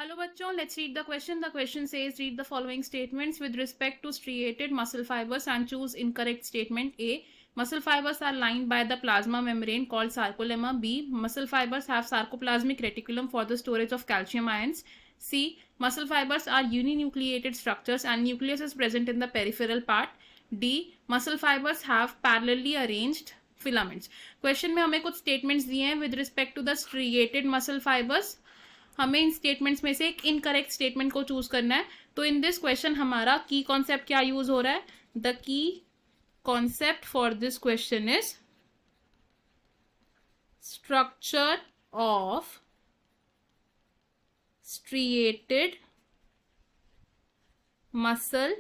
Hello bachcho, let's read the question. The question says read the following statements with respect to striated muscle fibers and choose incorrect statement. A. Muscle fibers are lined by the plasma membrane called sarcolemma. B. Muscle fibers have sarcoplasmic reticulum for the storage of calcium ions. C. Muscle fibers are uninucleated structures and nucleus is present in the peripheral part. D. Muscle fibers have parallelly arranged filaments. Question में हमें कुछ statements दिए हैं with respect to the striated muscle fibres. हमें इन statements में से एक इनकरेक्ट स्टेटमेंट को चूज करना है. तो इन दिस क्वेश्चन हमारा की कॉन्सेप्ट क्या यूज हो रहा है? The key concept for this question is structure of striated muscle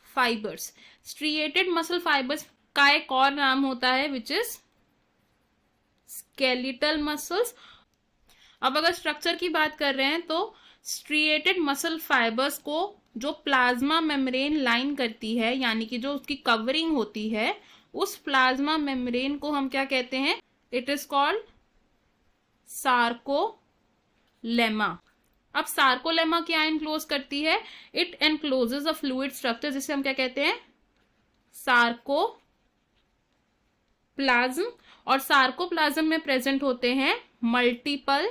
fibres. Striated muscle fibres का एक और नाम होता है विच इज स्केलेटल मसल्स. अब अगर स्ट्रक्चर की बात कर रहे हैं तो स्ट्रिएटेड मसल फाइबर्स को जो प्लाज्मा मेम्ब्रेन लाइन करती है, यानी कि जो उसकी कवरिंग होती है, उस प्लाज्मा मेम्ब्रेन को हम क्या कहते हैं? It is called sarcolemma. अब सार्कोलेमा क्या एनक्लोज करती है? It encloses a fluid structure जिसे हम क्या कहते हैं? सार्कोप्लाज्म. और सार्कोप्लाज्म में प्रेजेंट होते हैं मल्टीपल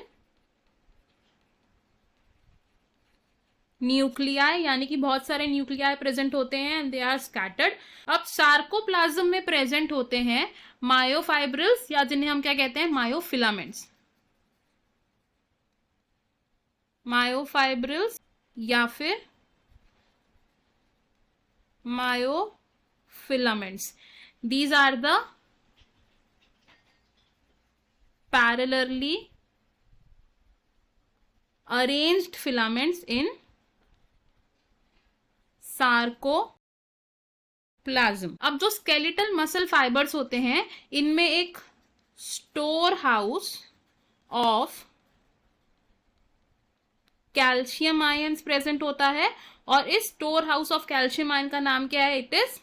न्यूक्लियाई, यानी कि बहुत सारे न्यूक्लियाई प्रेजेंट होते हैं एंड दे आर स्कैटर्ड. अब सार्कोप्लाज्म में प्रेजेंट होते हैं मायोफाइब्रिल्स, या जिन्हें हम क्या कहते हैं? मायोफिलामेंट्स. मायोफाइब्रिल्स या फिर myofilaments. These are the parallelly arranged filaments in sarcoplasm. अब जो स्केलेटल मसल फाइबर्स होते हैं इनमें एक store house of calcium ions present होता है, और इस store house of calcium ion का नाम क्या है? It is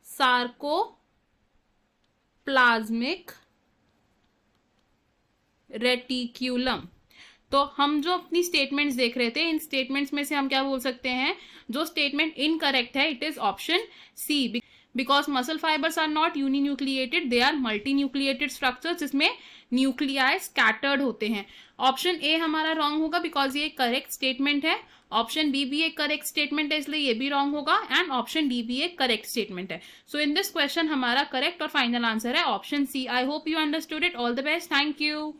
sarcoplasmic reticulum. तो हम जो अपनी स्टेटमेंट्स देख रहे थे, इन स्टेटमेंट्स में से हम क्या बोल सकते हैं? जो स्टेटमेंट इनकरेक्ट है it is option C, because muscle fibres are not uninucleated, they are multi nucleated structures जिसमें न्यूक्लियाई स्कैटर्ड होते हैं. ऑप्शन ए हमारा रॉन्ग होगा बिकॉज ये करेक्ट स्टेटमेंट है. ऑप्शन बी भी एक करेक्ट स्टेटमेंट है इसलिए ये भी रॉन्ग होगा, एंड ऑप्शन डी भी एक करेक्ट स्टेटमेंट है. सो इन दिस क्वेश्चन हमारा करेक्ट और फाइनल आंसर है option C. I hope you understood it. All the best. Thank you.